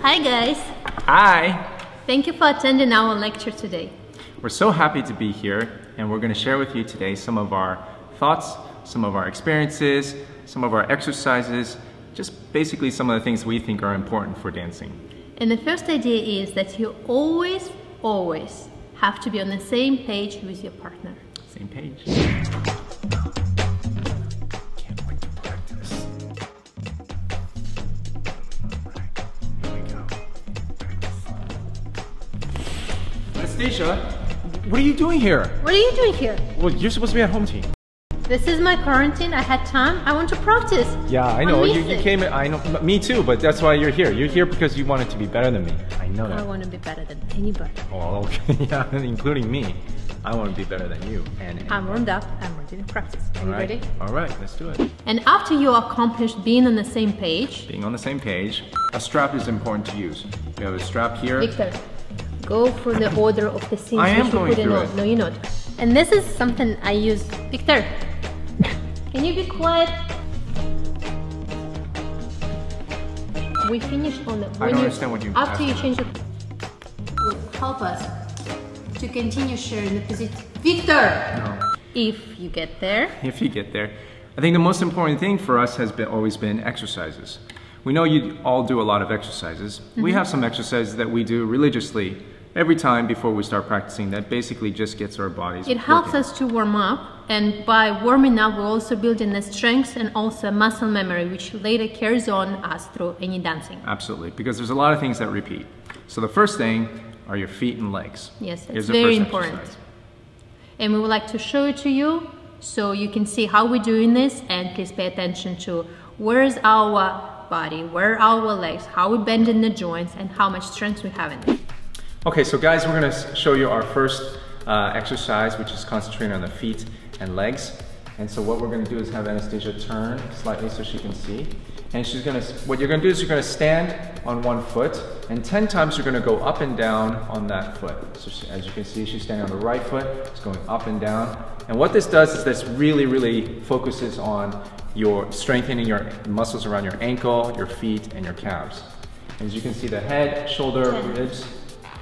Hi guys! Hi! Thank you for attending our lecture today. We're so happy to be here, and we're going to share with you today some of our thoughts, some of our experiences, some of our exercises, just basically some of the things we think are important for dancing. And the first idea is that you always have to be on the same page with your partner. Same page. Anastasia, what are you doing here? What are you doing here? Well, you're supposed to be at home team. This is my quarantine. I had time. I want to practice. Yeah, I know. You came in, I know, me too, but that's why you're here. You're here because you wanted to be better than me. I know that. I want to be better than anybody. Oh, okay. Yeah, including me. I want to be better than you. And I'm warmed up. I'm ready to practice. Are you ready? All right, let's do it. And after you accomplish being on the same page, a strap is important to use. We have a strap here. Victor, go for the order of the things I am you should going put in through on. it. No, you're not. And this is something I use. Victor, can you be quiet? We finished on the. I don't understand what you. After you change it, will help us to continue sharing the position. Victor! No. If you get there. If you get there. I think the most important thing for us has always been exercises. We know you all do a lot of exercises. We have some exercises that we do religiously every time before we start practicing that basically just gets our bodies It helps working. us to warm up, and by warming up we're also building the strength and also muscle memory, which later carries on us through any dancing. Absolutely, because there's a lot of things that repeat. So the first thing are your feet and legs. Yes, Here's it's the very first important. exercise. And we would like to show it to you so you can see how we're doing this, and please pay attention to where is our body, where are our legs, how we bend in the joints, and how much strength we have in it. Okay, so guys, we're going to show you our first exercise, which is concentrating on the feet and legs. And so what we're going to do is have Anastasia turn slightly so she can see. And she's going to, what you're going to do is you're going to stand on one foot, and 10 times you're going to go up and down on that foot. So as you can see, she's standing on the right foot, it's going up and down. And what this does is this really focuses on your strengthening your muscles around your ankle, your feet, and your calves. As you can see, the head, shoulder, ribs,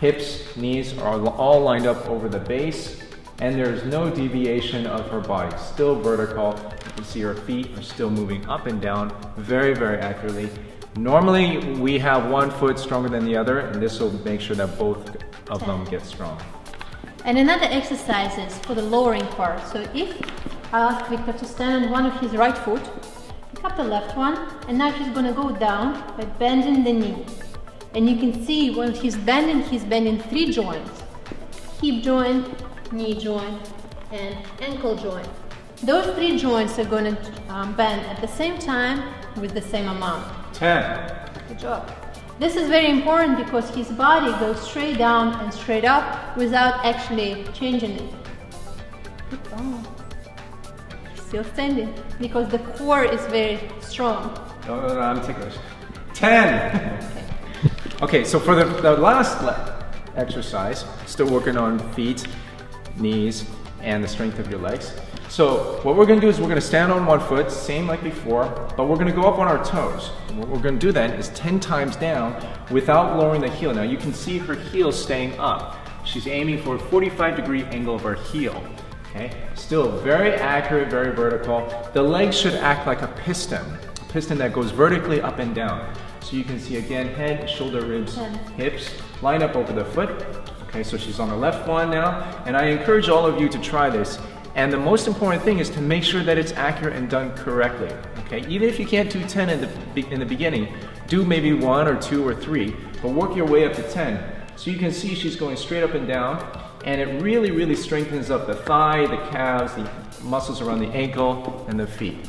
hips, knees are all lined up over the base, and there's no deviation of her body. Still vertical. You can see her feet are still moving up and down very accurately. Normally, we have one foot stronger than the other, and this will make sure that both of them get strong. And another exercise is for the lowering part. So if I ask Victor to stand on one of his right foot, pick up the left one, and now he's going to go down by bending the knee. And you can see when he's bending 3 joints. Hip joint, knee joint, and ankle joint. Those 3 joints are going to bend at the same time with the same amount. 10. Good job. This is very important because his body goes straight down and straight up without actually changing it. Oh. Still standing because the core is very strong. No, I'm ticklish. 10. Okay, so for the last exercise, still working on feet, knees, and the strength of your legs. So what we're going to do is we're going to stand on one foot, same like before, but we're going to go up on our toes. And what we're going to do then is 10 times down without lowering the heel. Now you can see her heel staying up. She's aiming for a 45-degree angle of her heel. Okay, still very accurate, very vertical. The legs should act like a piston that goes vertically up and down. So you can see again, head, shoulder, ribs, hips, line up over the foot. Okay, so she's on the left one now, and I encourage all of you to try this. And the most important thing is to make sure that it's accurate and done correctly. Okay, even if you can't do 10 in the beginning, do maybe 1 or 2 or 3, but work your way up to 10. So you can see she's going straight up and down, and it really strengthens up the thigh, the calves, the muscles around the ankle, and the feet.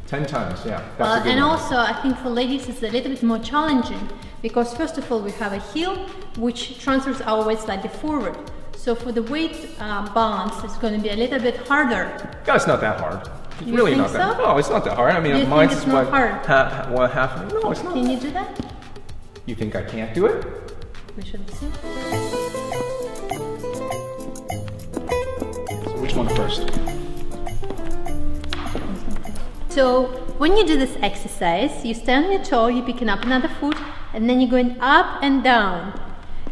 10 times, yeah. That's a good and one. also, I think for ladies it's a little bit more challenging because first of all we have a heel which transfers our weight slightly forward. So for the weight balance, it's going to be a little bit harder. No, it's not that hard. It's You really think not that. so? No, it's not that hard. I mean, You mine's think is it's not what hard? half. No, it's not. Can you do that? You think I can't do it? We should see. So which one first? So when you do this exercise, you stand on your toe, you're picking up another foot, and then you're going up and down.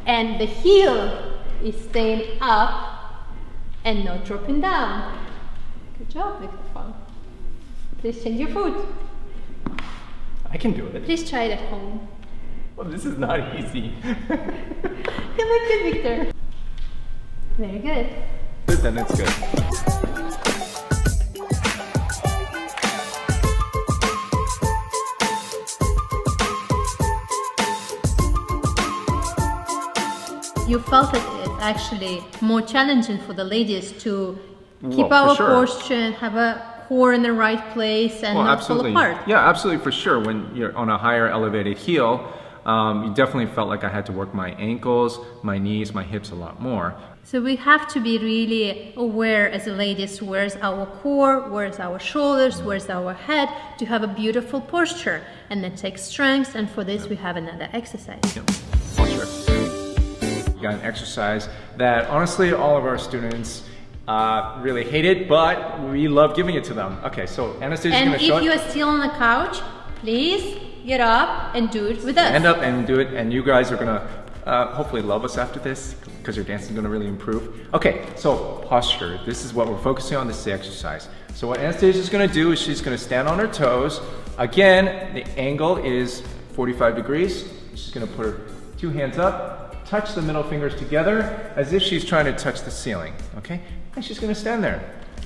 And the heel is staying up and not dropping down. Good job, Victor Fung. Please change your foot. I can do it. Please try it at home. Well, this is not easy. You look good, Victor. Very good. Then it's good. You felt that it's actually more challenging for the ladies to keep Well, our for sure. posture and have a core in the right place and not absolutely. fall apart. Yeah, absolutely, for sure. When you're on a higher elevated heel, you definitely felt like I had to work my ankles, my knees, my hips a lot more. So we have to be really aware as ladies, where's our core, where's our shoulders, where's our head, to have a beautiful posture. And that takes strength, and for this we have another exercise. Yep. Posture. You got an exercise that honestly all of our students really hate it, but we love giving it to them. Okay, so Anastasia's And going to show if you are still on the couch, please get up and do it with us. Stand up and do it, and you guys are going to hopefully love us after this, because your dancing is going to really improve. Okay, so posture. This is what we're focusing on. This is the exercise. So what Anastasia is going to do is she's going to stand on her toes. Again, the angle is 45 degrees. She's going to put her two hands up, touch the middle fingers together as if she's trying to touch the ceiling. Okay, and she's going to stand there.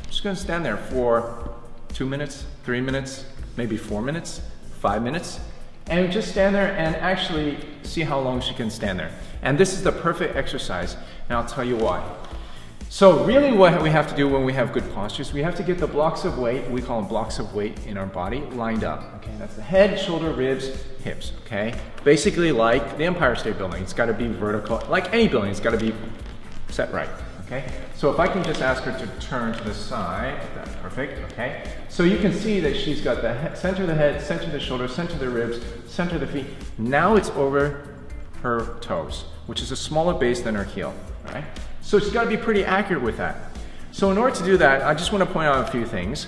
She's going to stand there for 2 minutes, 3 minutes, maybe 4 minutes, 5 minutes. And just stand there and actually see how long she can stand there. And this is the perfect exercise, and I'll tell you why. So really what we have to do when we have good postures, we have to get the blocks of weight, we call them blocks of weight in our body, lined up. Okay, that's the head, shoulder, ribs, hips, okay? Basically like the Empire State Building, it's gotta be vertical. Like any building, it's gotta be set right, okay? So if I can just ask her to turn to the side, that's perfect, okay? So you can see that she's got the center of the head, center of the shoulder, center of the ribs, center of the feet. Now it's over her toes, which is a smaller base than her heel, all right? So she's gotta be pretty accurate with that. So in order to do that, I just wanna point out a few things,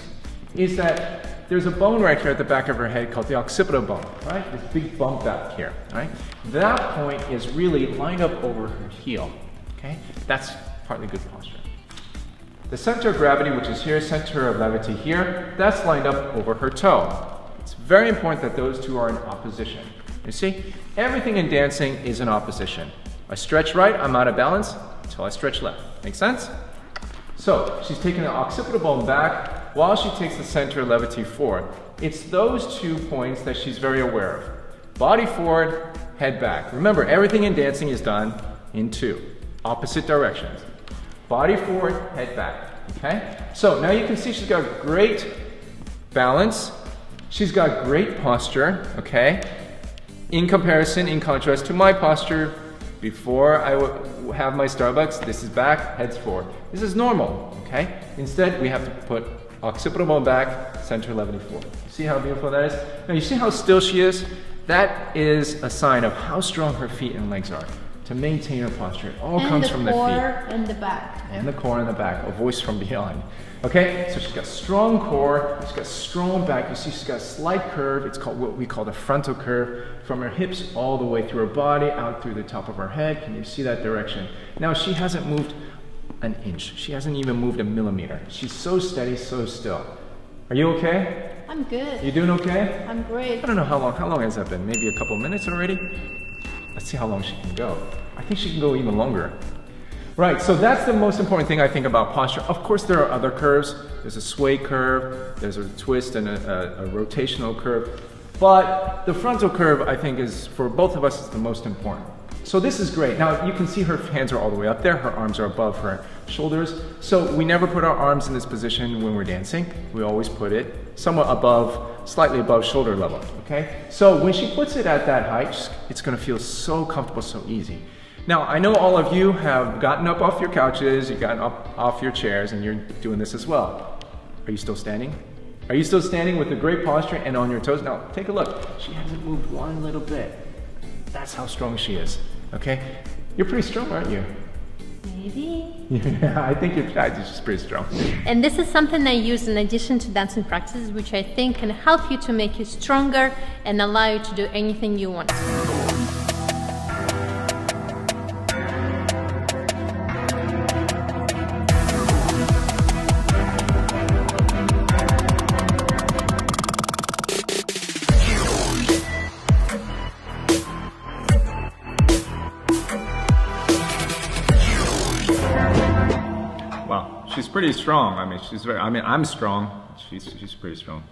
is that there's a bone right here at the back of her head called the occipital bone, right? This big bump back here, right? That point is really lined up over her heel, okay? That's partly good posture. The center of gravity, which is here, center of levity here, that's lined up over her toe. It's very important that those two are in opposition. You see, everything in dancing is in opposition. I stretch right, I'm out of balance, until I stretch left. Make sense? So, she's taking the occipital bone back while she takes the center of levity forward. It's those 2 points that she's very aware of. Body forward, head back. Remember, everything in dancing is done in 2 opposite directions. Body forward, head back, okay? So now you can see she's got great balance. She's got great posture, okay? In comparison, in contrast to my posture, before I would have my Starbucks, this is back, head's forward. This is normal, okay? Instead, we have to put occipital bone back, center levity forward. See how beautiful that is? Now you see how still she is? That is a sign of how strong her feet and legs are. To maintain her posture. It all comes from the feet. And the core and the back. And the core and the back, a voice from beyond. Okay, so she's got strong core, she's got strong back. You see she's got a slight curve. It's called what we call the frontal curve, from her hips all the way through her body, out through the top of her head. Can you see that direction? Now she hasn't moved an inch. She hasn't even moved a millimeter. She's so steady, so still. Are you okay? I'm good. You doing okay? I'm great. I don't know how long has that been? Maybe a couple minutes already? Let's see how long she can go. I think she can go even longer. Right, so that's the most important thing I think about posture. Of course, there are other curves. There's a sway curve, there's a twist and a rotational curve. But the frontal curve, I think, is, for both of us, is the most important. So this is great. Now, you can see her hands are all the way up there. Her arms are above her shoulders. So we never put our arms in this position when we're dancing. We always put it somewhat above, slightly above shoulder level, okay? So when she puts it at that height, it's gonna feel so comfortable, so easy. Now, I know all of you have gotten up off your couches, you've gotten up off your chairs, and you're doing this as well. Are you still standing? Are you still standing with a great posture and on your toes? Now, take a look. She hasn't moved one little bit. That's how strong she is, okay? You're pretty strong, aren't you? Maybe. Yeah, I think you're just pretty strong. And this is something I use in addition to dancing practices, which I think can help you to make you stronger and allow you to do anything you want. she's pretty strong. I mean, I'm strong. She's pretty strong,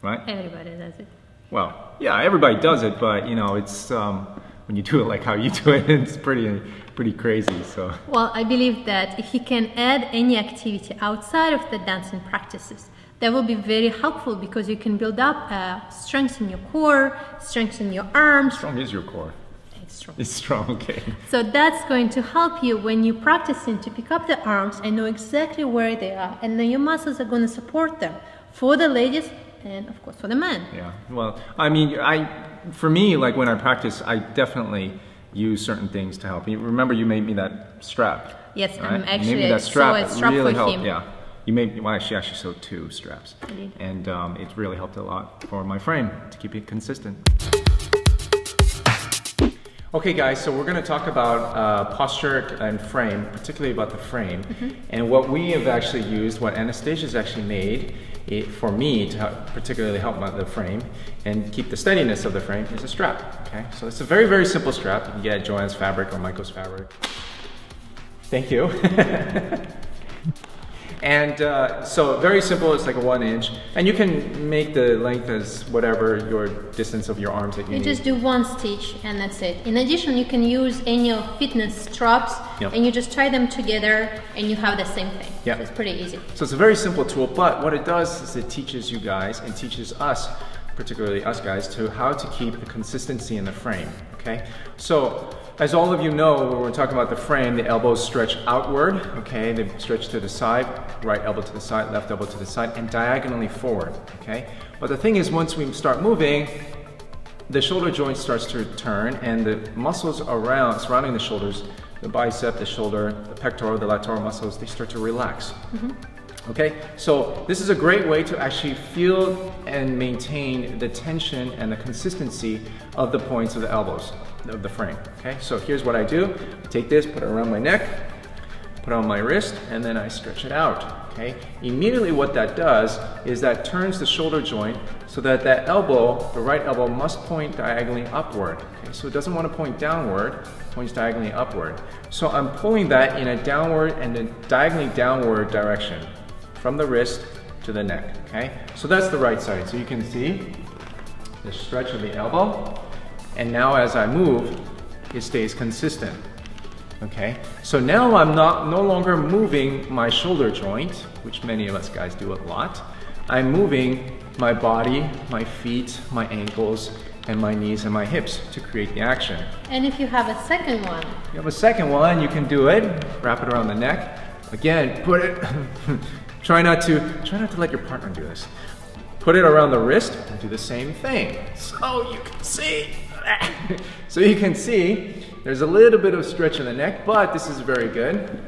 right? Everybody does it. Well, yeah, everybody does it, but you know, it's when you do it like how you do it, it's pretty crazy. So. Well, I believe that if you can add any activity outside of the dancing practices, that will be very helpful because you can build up strength in your core, strength in your arms. Strong is your core. It's strong. It's strong, okay. So that's going to help you when you're practicing to pick up the arms and know exactly where they are, and then your muscles are going to support them for the ladies and of course for the men. Yeah. Well, I mean, for me, like when I practice, I definitely use certain things to help. You remember you made me that strap. Yes, right? I'm actually you made me that strap. a strap really for helped. him. Yeah. You made, well, she actually sewed 2 straps. I did. And it really helped a lot for my frame to keep it consistent. Okay guys, so we're going to talk about posture and frame, particularly about the frame. And what we have actually used, what Anastasia's actually made for me to particularly help the frame and keep the steadiness of the frame is a strap. Okay, so it's a very, very simple strap. You can get Joanne's fabric or Michael's fabric. Thank you. And so very simple, it's like a 1 inch, and you can make the length as whatever your distance of your arms that you need. You just do 1 stitch and that's it. In addition, you can use any of fitness straps, and you just tie them together and you have the same thing. Yep. So it's pretty easy. So it's a very simple tool, but what it does is it teaches you guys and teaches us, particularly us guys, to how to keep the consistency in the frame, okay? So as all of you know, when we're talking about the frame, the elbows stretch outward, okay? They stretch to the side, right elbow to the side, left elbow to the side, and diagonally forward, okay? But the thing is, once we start moving, the shoulder joint starts to turn, and the muscles surrounding the shoulders, the bicep, the shoulder, the pectoral, the latoral muscles, they start to relax. Okay, so this is a great way to actually feel and maintain the tension and the consistency of the points of the elbows of the frame. Okay, so here's what I do. I take this, put it around my neck, put it on my wrist, and then I stretch it out. Okay, immediately what that does is that turns the shoulder joint so that that elbow, the right elbow, must point diagonally upward. Okay, so it doesn't want to point downward, it points diagonally upward. So I'm pulling that in a downward and a diagonally downward direction, from the wrist to the neck, okay? So that's the right side. So you can see the stretch of the elbow, and now as I move, it stays consistent, okay? So now I'm no longer moving my shoulder joint, which many of us guys do a lot. I'm moving my body, my feet, my ankles, and my knees and my hips to create the action. And if you have a second one? You have a second one, you can do it. Wrap it around the neck. Again, put it, try not to let your partner do this. Put it around the wrist and do the same thing. So you can see. So you can see there's a little bit of stretch in the neck, but this is very good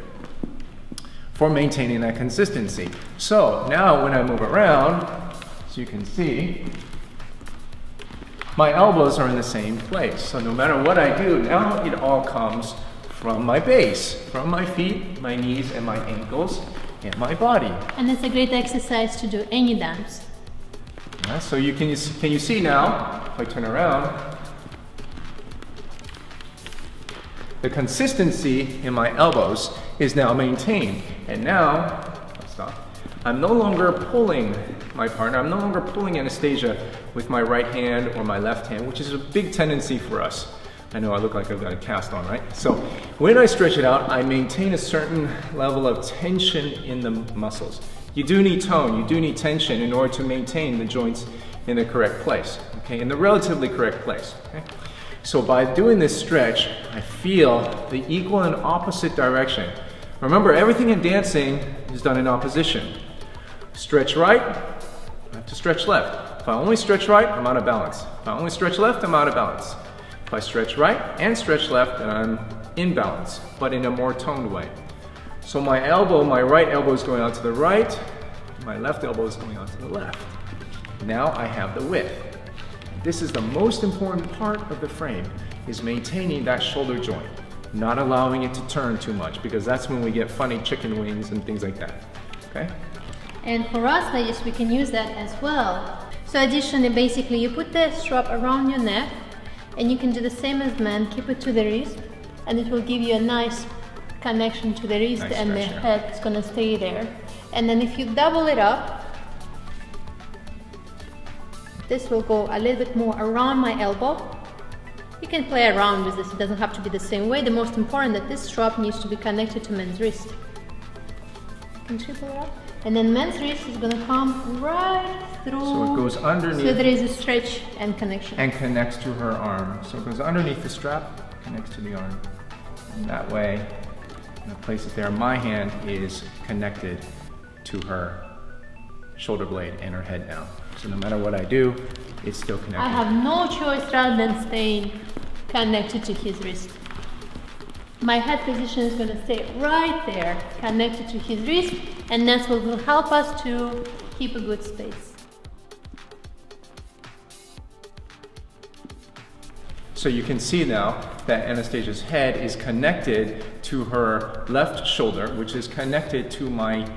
for maintaining that consistency. So now when I move around, as you can see, my elbows are in the same place. So no matter what I do, now it all comes from my base, from my feet, my knees, and my ankles, and my body. And it's a great exercise to do any dance. Yeah, so can you see now, if I turn around, the consistency in my elbows is now maintained. And now, I'm no longer pulling my partner, I'm no longer pulling Anastasia with my right hand or my left hand, which is a big tendency for us. I know I look like I've got a cast on, right? So when I stretch it out, I maintain a certain level of tension in the muscles. You do need tone, you do need tension in order to maintain the joints in the correct place, okay? In the relatively correct place, okay? So by doing this stretch, I feel the equal and opposite direction. Remember, everything in dancing is done in opposition. Stretch right, I have to stretch left. If I only stretch right, I'm out of balance. If I only stretch left, I'm out of balance. If I stretch right and stretch left, then I'm in balance, but in a more toned way. So my elbow, my right elbow is going out to the right, my left elbow is going out to the left. Now I have the width. This is the most important part of the frame, is maintaining that shoulder joint, not allowing it to turn too much, because that's when we get funny chicken wings and things like that, okay? And for us ladies, we can use that as well. So additionally, basically, you put the strap around your neck, and you can do the same as men, keep it to the wrist, and it will give you a nice connection to the wrist, Nice and the stretch, head is going to stay there. And then if you double it up, this will go a little bit more around my elbow. You can play around with this, it doesn't have to be the same way. The most important that this strap needs to be connected to man's wrist. You can triple it up. And then man's wrist is going to come right through. So it goes underneath. So there is a stretch and connection. And connects to her arm. So it goes underneath the strap, connects to the arm. And that way, I'm going to place it there. My hand is connected to her shoulder blade and her head now. So no matter what I do, it's still connected. I have no choice rather than staying connected to his wrist. My head position is going to stay right there, connected to his wrist, and that's what will help us to keep a good space. So you can see now that Anastasia's head is connected to her left shoulder, which is connected to my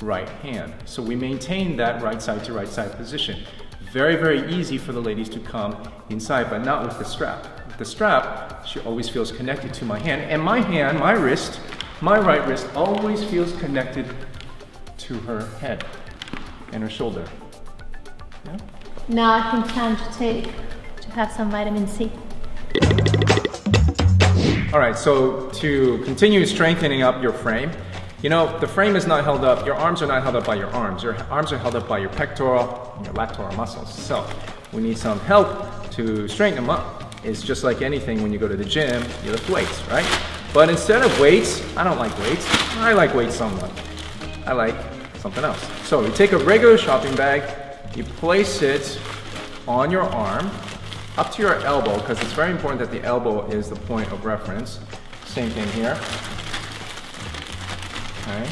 right hand. So we maintain that right side to right side position. Very, very easy for the ladies to come inside, but not with the strap. With the strap, she always feels connected to my hand, and my hand, my wrist, my right wrist always feels connected to her head and her shoulder. Yeah? Now I think time to take to have some vitamin C. All right, so to continue strengthening up your frame, you know, the frame is not held up, your arms are not held up by your arms. Your arms are held up by your pectoral and your latoral muscles. So we need some help to straighten them up. It's just like anything when you go to the gym, you lift weights, right? But instead of weights, I don't like weights. I like weights somewhat. I like something else. So you take a regular shopping bag, you place it on your arm, up to your elbow, because it's very important that the elbow is the point of reference. Same thing here. Okay.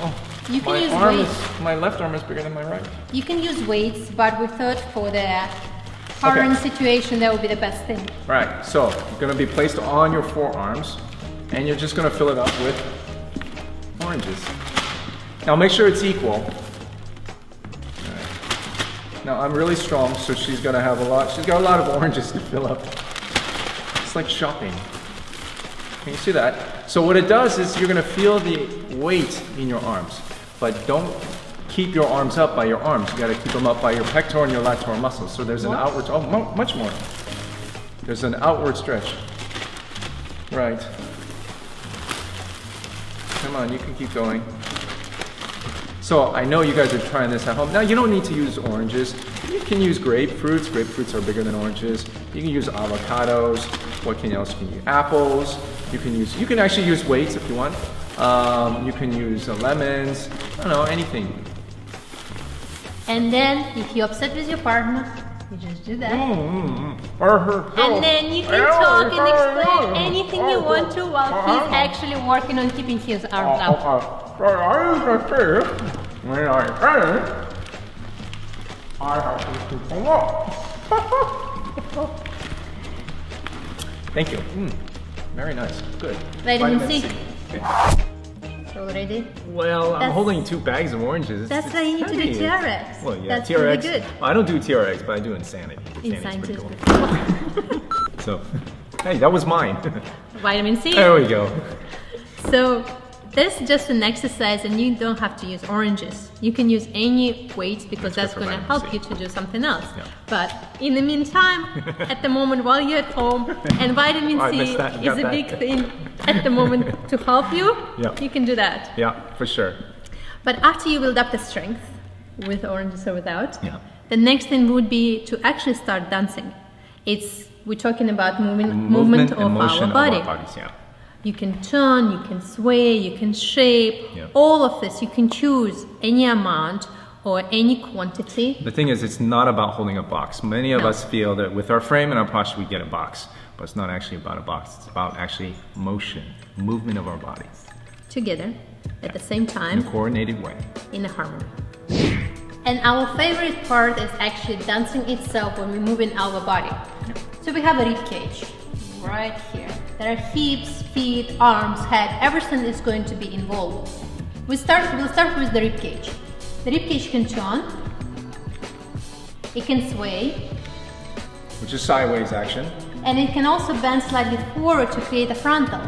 Oh, You can use weights. My left arm is bigger than my right. You can use weights, but we thought for the current situation that would be the best thing. Right, so you're going to be placed on your forearms, and you're just going to fill it up with oranges. Now make sure it's equal. Right. Now I'm really strong, so she's going to have a lot. She's got a lot of oranges to fill up. It's like shopping. Can you see that? So what it does is you're going to feel the weight in your arms, but don't keep your arms up by your arms. You got to keep them up by your pectoral and your latoral muscles. So there's an outward, much more. There's an outward stretch. Right. Come on, you can keep going. So I know you guys are trying this at home. Now you don't need to use oranges. You can use grapefruits. Grapefruits are bigger than oranges. You can use avocados. What else can you use? Apples. You can actually use weights if you want. You can use lemons. I don't know, anything. And then if you're upset with your partner, you just do that. And then you can talk and explain anything you want to while he's actually working on keeping his arms up. When I have to keep them up. Thank you. Very nice. Good. Vitamin C. Already? Well, I'm holding 2 bags of oranges. That's why you need to do TRX. Well, yeah, that's TRX. really good. Well, I don't do TRX, but I do Insanity. Insanity. Cool. So, hey, that was mine. Vitamin C. There we go. So, this is just an exercise, and you don't have to use oranges. You can use any weights because that's going to help you to do something else. Yeah. But in the meantime, at the moment while you're at home, and vitamin C is a big thing at the moment to help you, you can do that. Yeah, for sure. But after you build up the strength, with oranges or without, the next thing would be to actually start dancing. We're talking about movement of our body. You can turn, you can sway, you can shape, all of this. You can choose any amount or any quantity. The thing is, it's not about holding a box. Many of us feel that with our frame and our posture, we get a box. But it's not actually about a box. It's about actually motion, movement of our bodies. Together, at the same time. In a coordinated way. In a harmony. And our favorite part is actually dancing itself when we're moving our body. So we have a rib cage right here. There are hips, feet, arms, head, everything is going to be involved. We'll start with the rib cage. The rib cage can turn, it can sway, which is sideways action, and it can also bend slightly forward to create a frontal.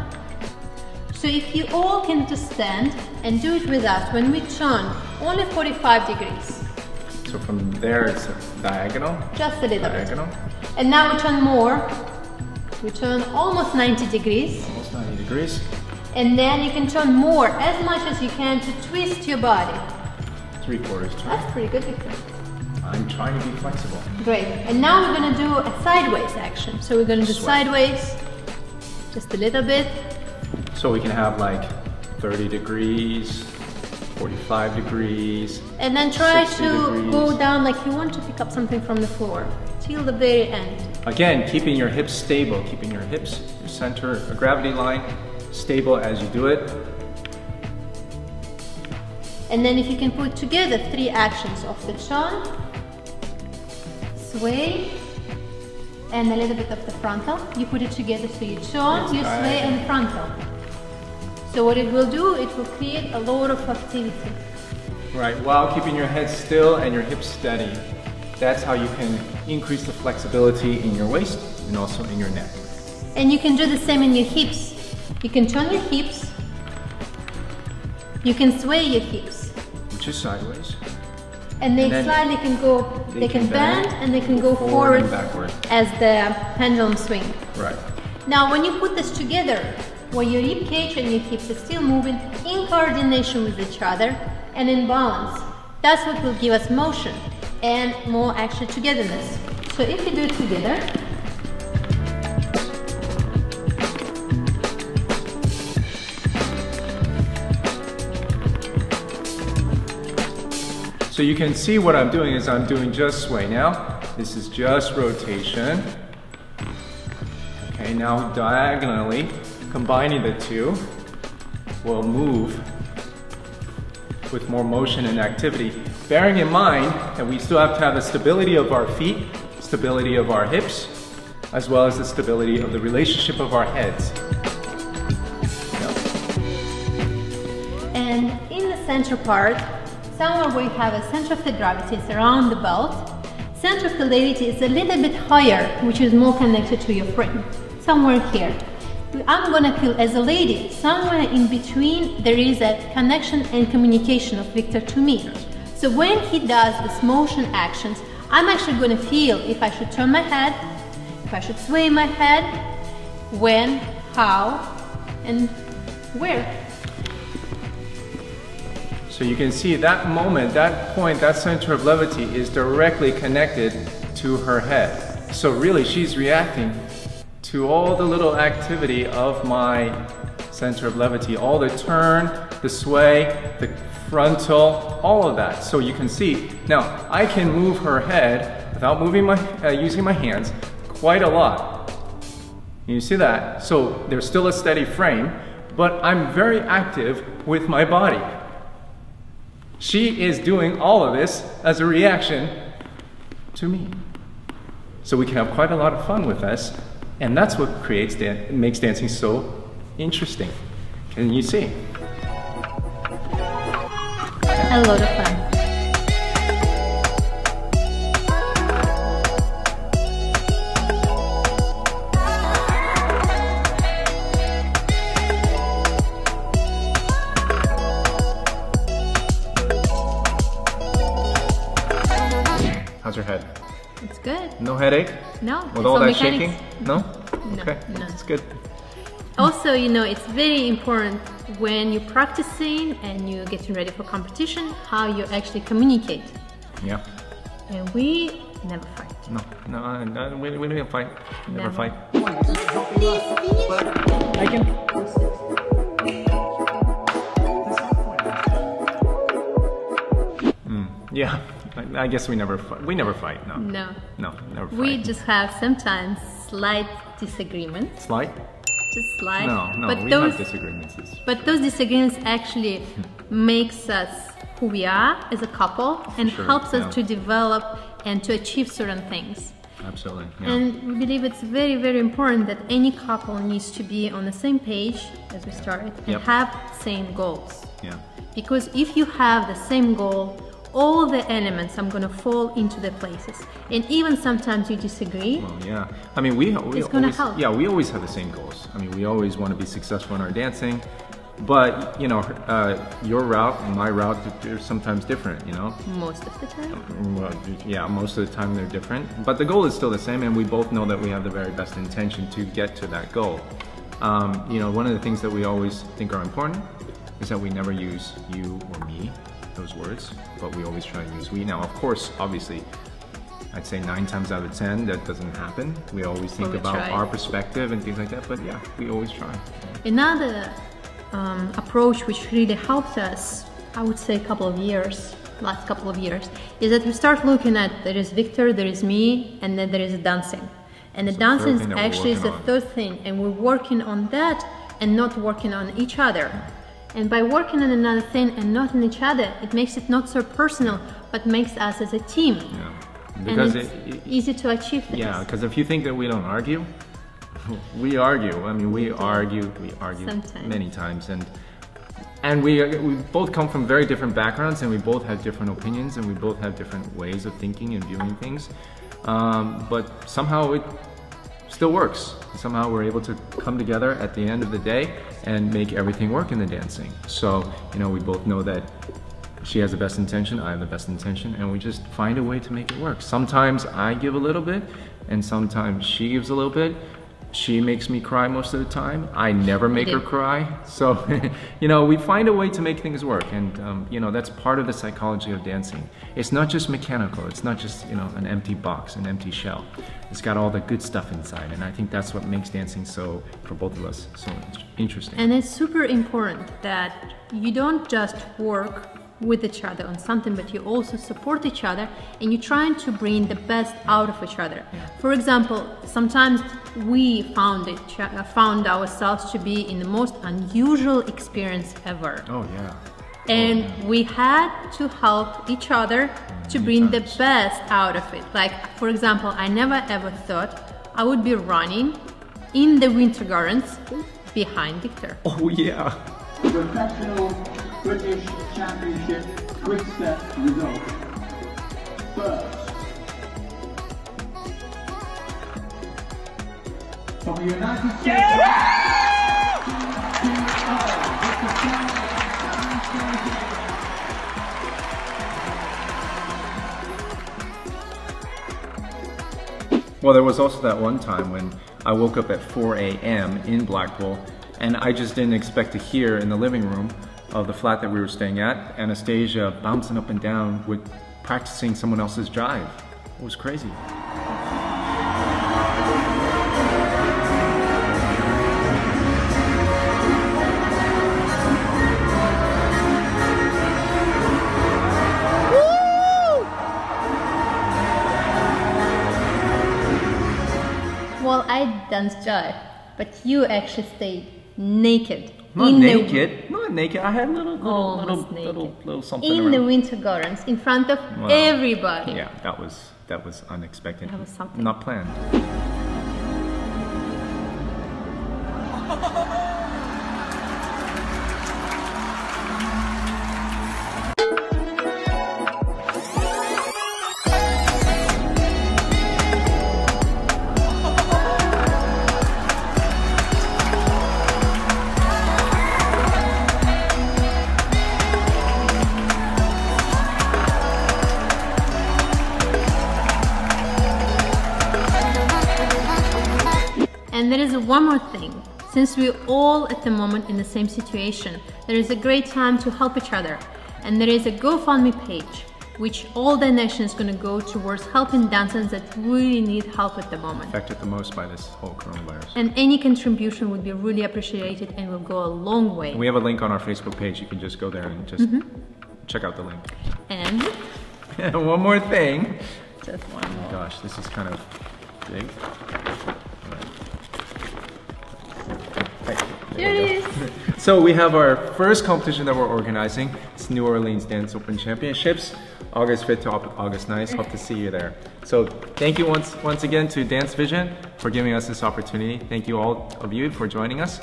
So if you all can just stand and do it with us, when we turn, only 45 degrees. So from there it's diagonal? Just a little bit. Diagonal. And now we turn more. We turn almost 90 degrees. Almost 90 degrees. And then you can turn more, as much as you can, to twist your body. 3/4 turn. That's pretty good, Victor. I'm trying to be flexible. Great. And now we're going to do a sideways action. So we're going to do sideways, just a little bit. So we can have like 30 degrees, 45 degrees. And then try to degrees. go down like you want to pick up something from the floor till the very end. Again, keeping your hips stable, keeping your hips, your center, a gravity line, stable as you do it. And then if you can put together 3 actions of the turn, sway, and a little bit of the frontal. You put it together, so you turn, you sway, and frontal. So what it will do, it will create a lot of activity. Right, while keeping your head still and your hips steady. That's how you can increase the flexibility in your waist and also in your neck. And you can do the same in your hips. You can turn your hips. You can sway your hips. Which is sideways. And they slightly can go, they can bend and they can go forward and backward as the pendulum swing. Right. Now when you put this together, where your rib cage and your hips are still moving in coordination with each other and in balance, that's what will give us motion and more actual togetherness. So if you do it together, so you can see what I'm doing is I'm doing just sway now. This is just rotation. Okay, now diagonally, combining the two, will move with more motion and activity. Bearing in mind that we still have to have the stability of our feet, stability of our hips, as well as the stability of the relationship of our heads. And in the center part, somewhere where you have a center of the gravity is around the belt. Center of the levity is a little bit higher, which is more connected to your frame. Somewhere here. I'm gonna feel as a lady, somewhere in between there is a connection and communication of Victor to me. So when he does this motion actions, I'm actually gonna feel if I should turn my head, if I should sway my head, when, how, and where. So you can see that moment, that point, that center of levity is directly connected to her head. So really she's reacting to all the little activity of my center of levity, all the turn, the sway, the frontal, all of that. So you can see, now I can move her head without moving using my hands quite a lot. You see that? So there's still a steady frame, but I'm very active with my body. She is doing all of this as a reaction to me. So we can have quite a lot of fun with this, and that's what makes dancing so interesting. Can you see? A lot of fun. How's your head? It's good. No headache? No. With all that shaking? No? No. Okay, No. that's good. Also, you know, it's very important when you're practicing and you're getting ready for competition, how you actually communicate. Yeah. And we never fight. No, we don't fight. Never fight. I can. Yeah, I guess we never fight. We never fight, no. No. No, never fight. We just have sometimes slight disagreements. Slight? Just slight. No, but we those, have disagreements. But those disagreements actually makes us who we are as a couple and helps us to develop and to achieve certain things. Absolutely. Yeah. And we believe it's very, very important that any couple needs to be on the same page as we started and have same goals. Yeah. Because if you have the same goal, all the elements are going to fall into their places. And even sometimes you disagree. Well, yeah. I mean, we it's going to help. Yeah, we always have the same goals. I mean, we always want to be successful in our dancing. But you know, your route and my route, they're sometimes different, you know? Most of the time? Well, yeah, most of the time they're different. But the goal is still the same, and we both know that we have the very best intention to get to that goal. You know, one of the things that we always think are important is that we never use you or me, those words, but we always try to use we. Now, of course, obviously, I'd say 9 times out of 10 that doesn't happen. We always think about our perspective and things like that, but yeah, we always try. Another approach which really helped us, I would say last couple of years, is that we start looking at there is Victor, there is me, and then there is dancing. And the dancing actually is the third thing, and we're working on that and not working on each other. And by working on another thing and not on each other, it makes it not so personal, but makes us as a team. Yeah. Because and it's easy to achieve things. Yeah, because if you think that we don't argue, we argue. I mean, we argue sometimes. Many times, and we both come from very different backgrounds, and we both have different opinions, and we both have different ways of thinking and viewing things. But somehow it still works. Somehow we're able to come together at the end of the day and make everything work in the dancing. So, you know, we both know that she has the best intention, I have the best intention, and we just find a way to make it work. Sometimes I give a little bit, and sometimes she gives a little bit. She makes me cry most of the time. I never make her cry. So, you know, we find a way to make things work. And, you know, that's part of the psychology of dancing. It's not just mechanical. It's not just, you know, an empty box, an empty shell. It's got all the good stuff inside. And I think that's what makes dancing so, for both of us, so interesting. And it's super important that you don't just work with each other on something, but you also support each other, and you're trying to bring the best out of each other. For example, sometimes we found ourselves to be in the most unusual experience ever. Oh yeah. And we had to help each other to bring the best out of it. Like, for example, I never ever thought I would be running in the winter gardens behind Victor. Oh yeah. Professional British Championship quick step result. First, from the United States. Well, there was also that one time when I woke up at 4 a.m. in Blackpool, and I just didn't expect to hear in the living room of the flat that we were staying at, Anastasia bouncing up and down with practicing someone else's jive. It was crazy. Well, I danced jive, but you actually stayed naked. Not naked. I had little something in around. the winter gardens in front of everybody. Yeah, that was unexpected. That was something. Not planned. And there is one more thing. Since we're all at the moment in the same situation, there is a great time to help each other. And there is a GoFundMe page, which all donations is going to go towards helping dancers that really need help at the moment. Affected the most by this whole coronavirus. And any contribution would be really appreciated and will go a long way. We have a link on our Facebook page. You can just go there and just check out the link. And one more thing. just one more. Gosh, this is kind of big. Here it is. So we have our first competition that we're organizing. It's New Orleans Dance Open Championships, August 5th to August 9th. Hope to see you there. So thank you once again to Dance Vision for giving us this opportunity. Thank you all of you for joining us.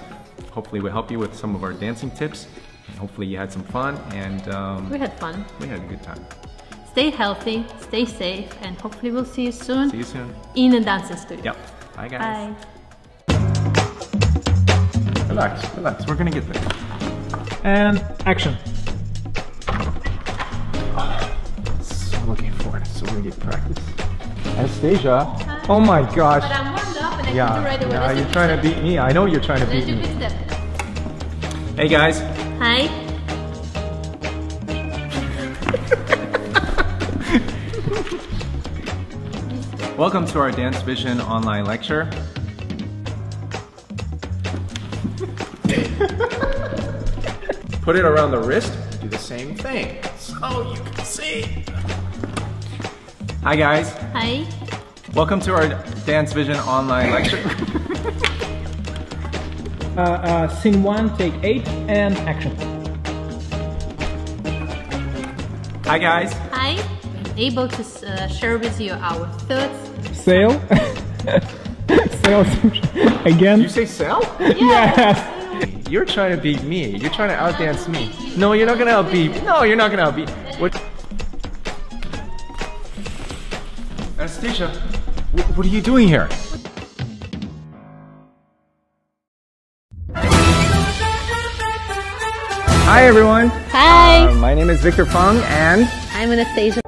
Hopefully we'll help you with some of our dancing tips. And hopefully you had some fun, and We had fun. we had a good time. Stay healthy, stay safe, and hopefully we'll see you soon. See you soon. In a dancing studio. Yep. Bye guys. Bye. Relax, we're gonna get there. and action. So looking forward. So we need practice. Anastasia. Oh my gosh. But I'm warmed up and I Yeah, can do right away. yeah, Let's you're do trying to quick beat me. I know you're trying to step. beat Let's do me. quick step. Hey guys. Hi. Welcome to our Dance Vision online lecture. Put it around the wrist, do the same thing, so you can see. Hi guys, Hi. welcome to our Dance Vision online lecture. Scene 1, take 8, and action. Hi guys. Hi. Able to share with you our thoughts. Sail. Sail again. Did you say sell? Yes. You're trying to beat me. You're trying to outdance me. No, you're not gonna outbeat. No, you're not gonna outbeat. What? Anastasia, what are you doing here? Hi everyone. Hi. My name is Victor Fung and I'm Anastasia.